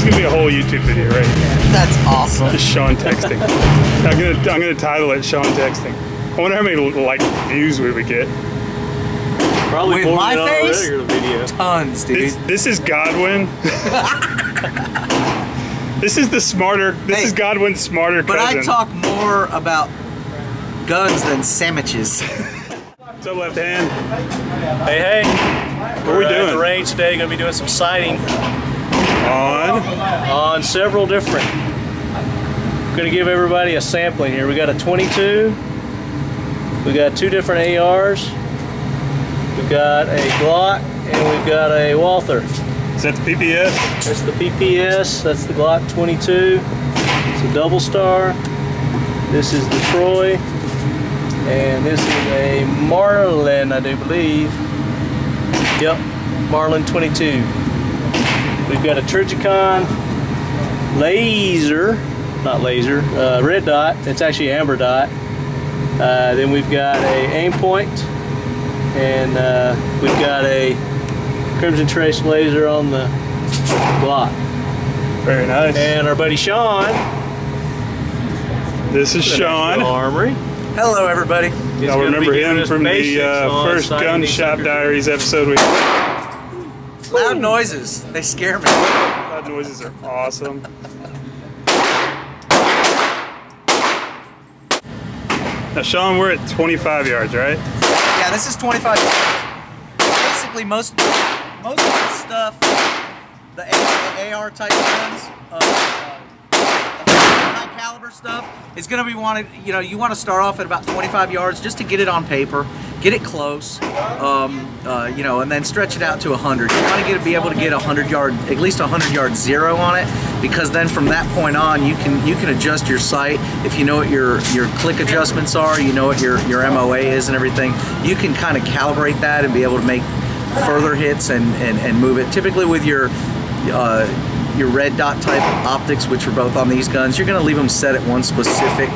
is gonna be a whole YouTube video, right? That's awesome. Just Sean texting. I'm gonna title it Sean texting. I wonder how many like views we would get. Probably with more my than face, our regular video. Tons, dude. This is Godwin. This is the smarter. This is Godwin's smarter cousin. But I talk more about guns than sandwiches. What's up, left hand? Hey, What are we doing? At the range today. Going to be doing some sighting On several different. Going to give everybody a sampling here. We got a 22. We got 2 different ARs. We've got a Glock and we've got a Walther. Is that the PPS? That's the PPS. That's the Glock 22. It's a double star. This is the Troy, and this is a Marlin, I do believe. Yep, Marlin 22. We've got a Trijicon laser, not laser, red dot. It's actually amber dot. Then we've got a aim point, and we've got a Crimson Trace laser on the Glock. Very nice. And our buddy Sean. This is Sean. Armory. Hello, everybody. Y'all remember him from the first Gunshop Diaries episode we had? Loud noises. They scare me. Loud noises are awesome. Now, Sean, we're at 25 yards, right? Yeah, this is 25 yards. Basically, most of the stuff, the AR type guns, high caliber stuff, is going to be wanted. You know, you want to start off at about 25 yards just to get it on paper, get it close, you know, and then stretch it out to 100. You want to be able to get a 100-yard, at least a 100-yard zero on it, because then from that point on, you can adjust your sight. If you know what your click adjustments are, you know what your MOA is and everything, you can kind of calibrate that and be able to make further hits and move it. Typically with your red dot type optics, which are both on these guns, you're going to leave them set at one specific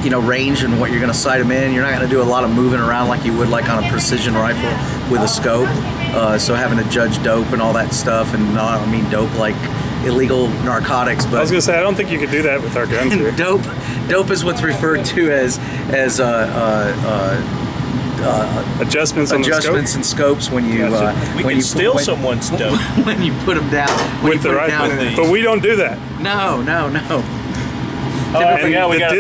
you know, range and what you're going to sight them in. You're not going to do a lot of moving around like you would like on a precision rifle with a scope. So having to judge dope and all that stuff, and I don't mean dope like illegal narcotics, but I was gonna say I don't think you could do that with our guns here. dope is what's referred to as adjustments on the scope? and scopes when you We can steal someone's dope when you put them down with the rifle, but we don't do that. No. Oh, I forgot we got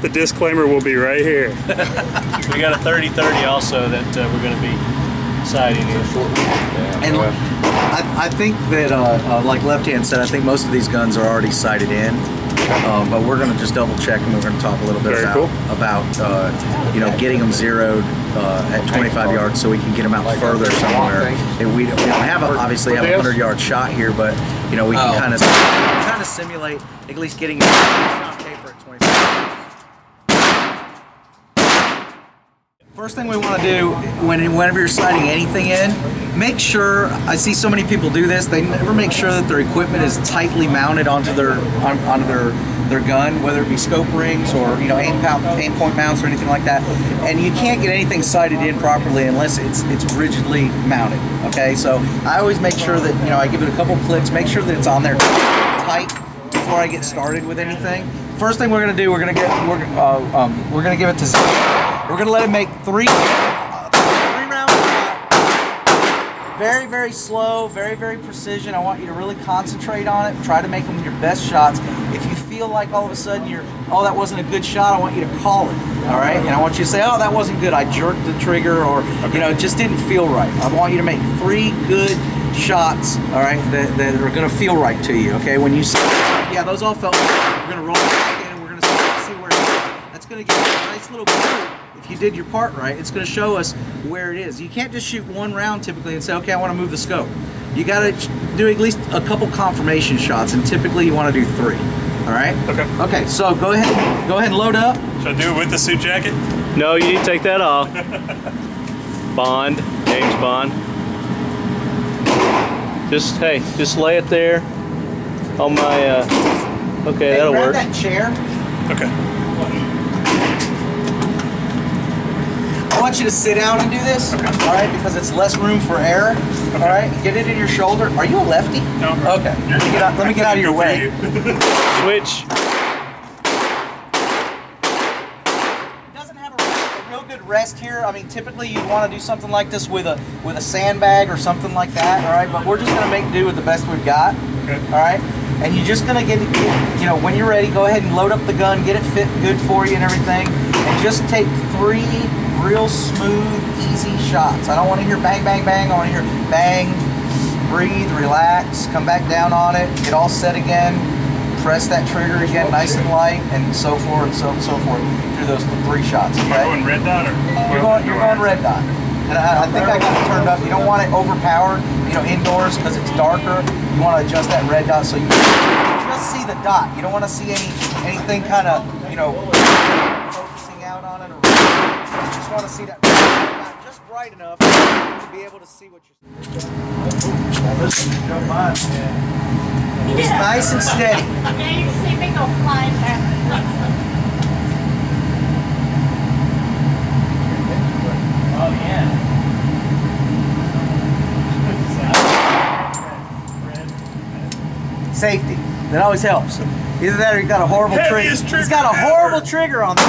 the disclaimer will be right here. We got a 30-30 also that we're going to be sighting in a short while. And I think that, like Left Hand said, I think most of these guns are already sighted in. But we're going to just double check, and we're going to talk a little bit about you know, getting them zeroed at 25 yards so we can get them out further somewhere. And we don't obviously have a 100-yard shot here, but you know, we can kind of simulate at least getting it on paper at 25 yards. First thing we want to do whenever you're sighting anything in, make sure, I see so many people do this, they never make sure that their equipment is tightly mounted onto their gun, whether it be scope rings or, you know, aim point mounts or anything like that. And you can't get anything sighted in properly unless it's rigidly mounted. Okay, so I always make sure that, you know, I give it a couple clicks, make sure that it's on there tight before I get started with anything. First thing we're gonna do, we're gonna give it to Zeke. We're gonna let it make three rounds. Very, very slow, very, very precision. I want you to really concentrate on it. Try to make them your best shots. If you feel like all of a sudden oh, that wasn't a good shot, I want you to call it, all right? And I want you to say, oh, that wasn't good. I jerked the trigger, or, you know, it just didn't feel right. I want you to make 3 good shots, all right, that are gonna feel right to you, okay? When you say, yeah, those all felt good, we're gonna roll it back in and we're gonna see where it is. That's gonna give you a nice little clue. If you did your part right, it's going to show us where it is. You can't just shoot one round typically and say, okay, I want to move the scope. You got to do at least a couple confirmation shots, and typically you want to do 3. All right? Okay. Okay, so go ahead and load up. Should I do it with the suit jacket? No, you need to take that off. Bond, James Bond. Just lay it there on my, okay, that'll work. Grab that chair. Okay. I want you to sit down and do this, all right, because it's less room for error. All right, get it in your shoulder. Are you a lefty? No. Okay. Let me get out of your way. Switch. It doesn't have a real good rest here. I mean, typically you'd want to do something like this with a sandbag or something like that. All right, but we're just gonna make do with the best we've got. Okay. All right. And you're just gonna get, you know, when you're ready, go ahead and load up the gun, get it fit good for you and everything, and just take 3 real smooth, easy shots. I don't want to hear bang, bang, bang. I want to hear bang, breathe, relax, come back down on it, get all set again, press that trigger again, nice and light, and so forth and so forth through those 3 shots. Okay? Am I going red dot or? You're going red dot. And I think I got it turned up. You don't want it overpowered, you know, indoors because it's darker. You want to adjust that red dot so you just see the dot. You don't want to see anything kind of, you know, focusing out on it. You just want to see that red dot just bright enough to be able to see what you're seeing. Just nice and steady. Yeah, you see big old flying back. Oh yeah. Safety. That always helps. Either that or you got a horrible trigger. He's got a horrible trigger on this.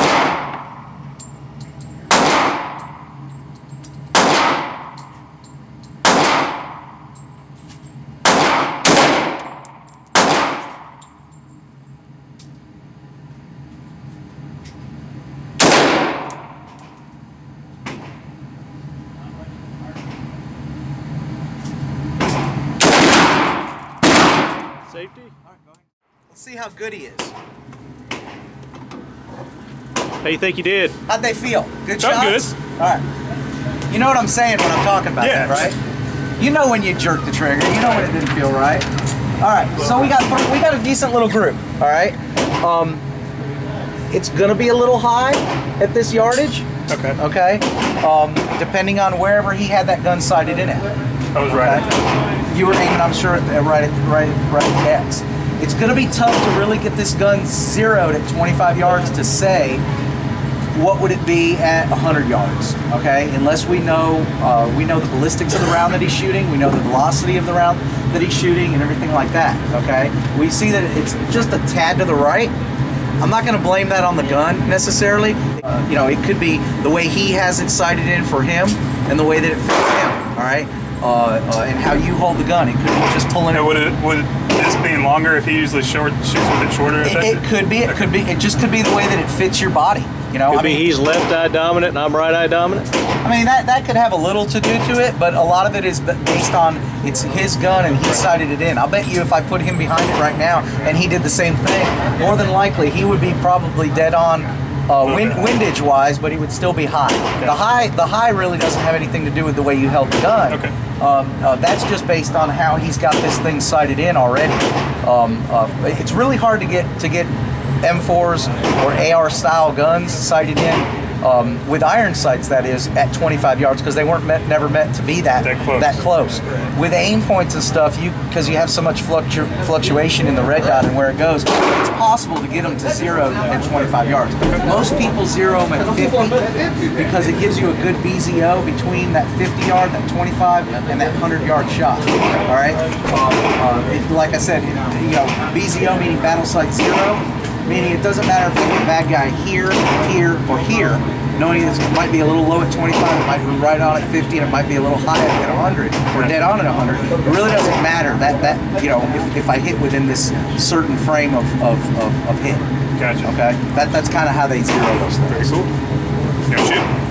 Safety? Let's see how good he is. How you think you did? How'd they feel? Good Felt shots? good. All right. You know what I'm saying when I'm talking about Yeah. that, right? You know when you jerk the trigger. You know when it didn't feel right. All right. So we got a decent little group. All right. It's gonna be a little high at this yardage. Okay. Okay. Depending on wherever he had that gun sighted in it. I was right. You were aiming, I'm sure, right at the X. It's going to be tough to really get this gun zeroed at 25 yards to say what would it be at 100 yards. Okay, unless we know the ballistics of the round that he's shooting, we know the velocity of the round that he's shooting, and everything like that. Okay, we see that it's just a tad to the right. I'm not going to blame that on the gun necessarily. You know, it could be the way he has it sighted in for him and the way that it fits him. All right. And how you hold the gun. It could be just pulling it. Would this being longer if he usually shoots with it shorter? It could be. It could be. It just could be the way that it fits your body. You know. Could be he's left eye dominant and I'm right eye dominant. I mean that could have a little to do to it, but a lot of it is based on it's his gun and he sighted it in. I'll bet you if I put him behind it right now and he did the same thing, more than likely he would be probably dead on. Windage wise, but he would still be high. Okay. The high really doesn't have anything to do with the way you held the gun. Okay. That's just based on how he's got this thing sighted in already. It's really hard to get M4s or AR style guns sighted in with iron sights, that is, at 25 yards because they weren't never meant to be that close. With aim points and stuff, because you have so much fluctuation in the red dot and where it goes, it's possible to get them to zero at 25 yards. Most people zero them at 50 because it gives you a good BZO between that 50 yard, that 25, and that 100 yard shot. All right. Like I said, you know, BZO meaning battle sight zero. Meaning it doesn't matter if you hit a bad guy here, here, or here, knowing it might be a little low at 25, it might be right on at 50, and it might be a little high at 100, or dead on at 100. It really doesn't matter that you know, if I hit within this certain frame of hit. Gotcha. Okay? That's kind of how they zero those things. Very cool. You gonna shoot?